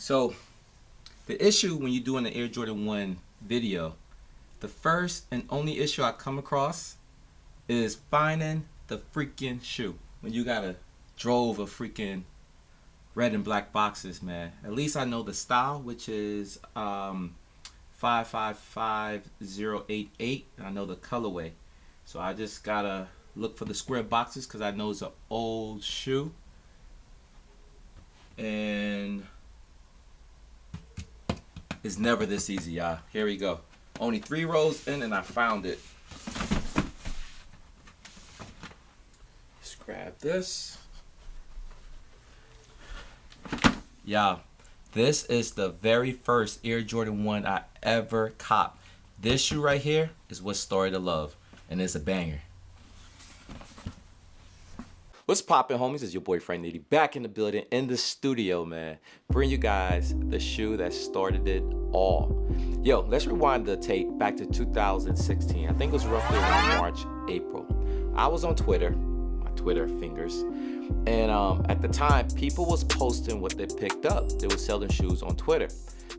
So the issue when you're doing the Air Jordan 1 video, the first and only issue I come across is finding the freaking shoe. When you got a drove of freaking red and black boxes, man. At least I know the style, which is 555088. I know the colorway. So I just gotta look for the square boxes because I know it's an old shoe. And it's never this easy, y'all. Here we go. Only 3 rows in and I found it. Let's grab this. Y'all, this is the very first Air Jordan 1 I ever copped. This shoe right here is what started the love, and it's a banger. What's poppin', homies? It's your boyfriend Nitty back in the building, in the studio, man. Bring you guys the shoe that started it all. Yo, let's rewind the tape back to 2016. I think it was roughly around March, April. I was on Twitter, my Twitter fingers, and at the time, people was posting what they picked up. They were selling shoes on Twitter.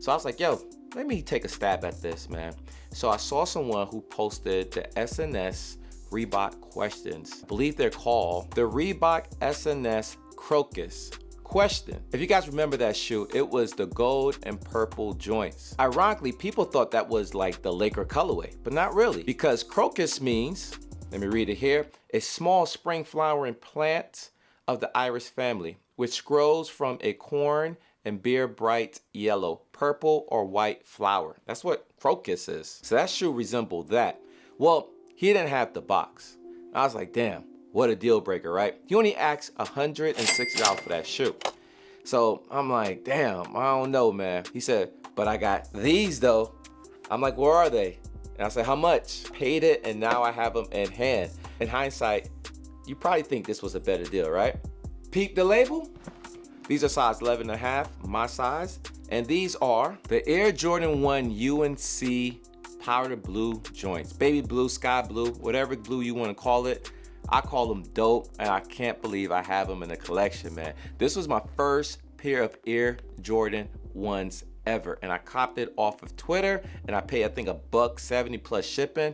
So I was like, yo, let me take a stab at this, man. So I saw someone who posted the SNS Reebok questions. I believe they're called the Reebok SNS Crocus question. If you guys remember that shoe, it was the gold and purple joints. Ironically, people thought that was like the Laker colorway, but not really, because crocus means, let me read it here, a small spring flowering plant of the iris family, which grows from a corn and bear bright yellow, purple, or white flower. That's what crocus is. So that shoe resembled that. Well, he didn't have the box. I was like, damn, what a deal breaker, right? He only asked $160 for that shoe. So I'm like, damn, I don't know, man. He said, but I got these though. I'm like, where are they? And I said, how much? Paid it, and now I have them in hand. In hindsight, you probably think this was a better deal, right? Peep the label. These are size 11.5, my size. And these are the Air Jordan 1 UNC powder blue joints. Baby blue, sky blue, whatever blue you want to call it. I call them dope, and I can't believe I have them in the collection, man. This was my first pair of Air Jordan 1s ever, and I copped it off of Twitter, and I paid, I think, $170 plus shipping.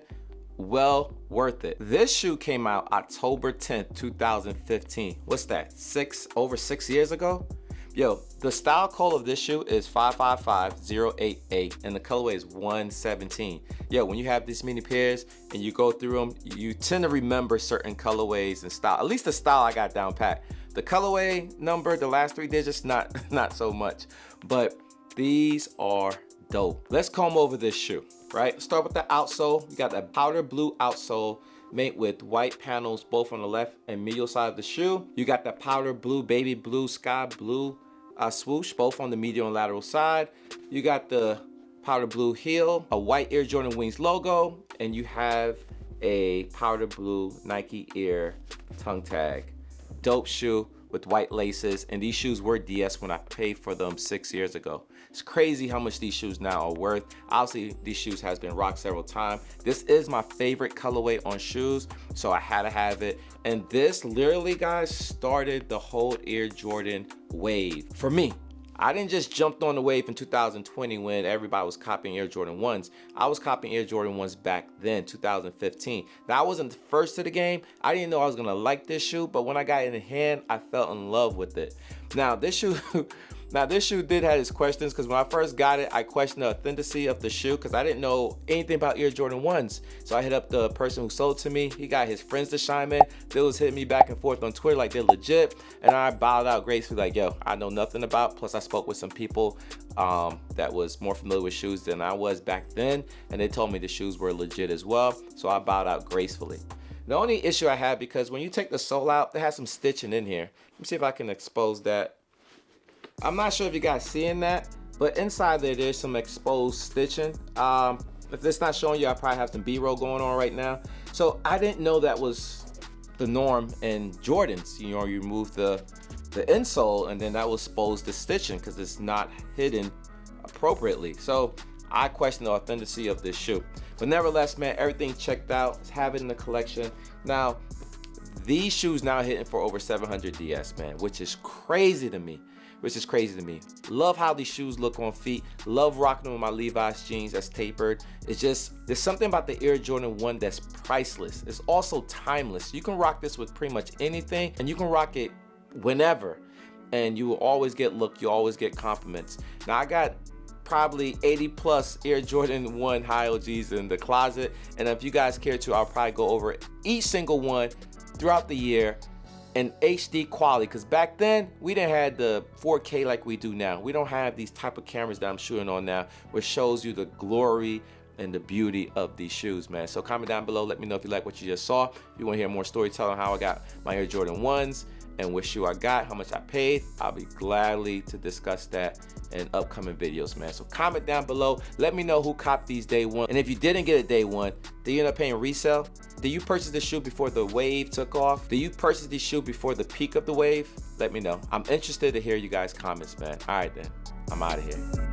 Well worth it. This shoe came out October 10th, 2015. What's that? Over 6 years ago? Yo, the style code of this shoe is 555088 and the colorway is 117. Yo, when you have this many pairs and you go through them, you tend to remember certain colorways and style. At least the style I got down pat. The colorway number, the last 3 digits, not so much. But these are dope. Let's comb over this shoe, right? Start with the outsole. You got that powder blue outsole made with white panels both on the left and medial side of the shoe. You got the powder blue, baby blue, sky blue swoosh both on the medial and lateral side. You got the powder blue heel, a white Air Jordan Wings logo, and you have a powder blue Nike Air tongue tag. Dope shoe with white laces, and these shoes were DS when I paid for them 6 years ago. It's crazy how much these shoes now are worth. Obviously, these shoes has been rocked several times. This is my favorite colorway on shoes, so I had to have it. And this literally, guys, started the whole Air Jordan wave for me. I didn't just jump on the wave in 2020 when everybody was copying Air Jordan 1s. I was copying Air Jordan 1s back then, 2015. Now, I wasn't the first to the game. I didn't know I was gonna like this shoe, but when I got it in hand, I fell in love with it. Now, this shoe did have its questions, because when I first got it, I questioned the authenticity of the shoe because I didn't know anything about Air Jordan 1s. So I hit up the person who sold to me. He got his friends to chime in. They was hitting me back and forth on Twitter like they're legit. And I bowed out gracefully like, yo, I know nothing about. Plus I spoke with some people that was more familiar with shoes than I was back then. And they told me the shoes were legit as well. So I bowed out gracefully. The only issue I had, because when you take the sole out, they has some stitching in here. Let me see if I can expose that. I'm not sure if you guys seeing that, but inside there's some exposed stitching. If it's not showing you, I probably have some B-roll going on right now. So I didn't know that was the norm in Jordans. You know, you remove the insole and then that will expose the stitching because it's not hidden appropriately. So I question the authenticity of this shoe. But nevertheless, man, everything checked out. Let's have it in the collection. Now, these shoes now hitting for over 700 DS, man, which is crazy to me. which is crazy to me. Love how these shoes look on feet. Love rocking them with my Levi's jeans that's tapered. It's just, there's something about the Air Jordan 1 that's priceless. It's also timeless. You can rock this with pretty much anything, and you can rock it whenever, and you will always get look, you always get compliments. Now I got probably 80 plus Air Jordan 1 high OGs in the closet, and if you guys care to, I'll probably go over each single one throughout the year in HD quality, because back then we didn't have the 4K like we do now. We don't have these type of cameras that I'm shooting on now, which shows you the glory and the beauty of these shoes, man. So comment down below, let me know if you like what you just saw. If you want to hear more storytelling how I got my Air Jordan 1s and what shoe I got, how much I paid, I'll be gladly to discuss that in upcoming videos, man. So comment down below, let me know who copped these day one, and if you didn't get it day one, did you end up paying resale? Did you purchase this shoe before the wave took off? Did you purchase this shoe before the peak of the wave? Let me know. I'm interested to hear you guys' comments, man. All right then, I'm out of here.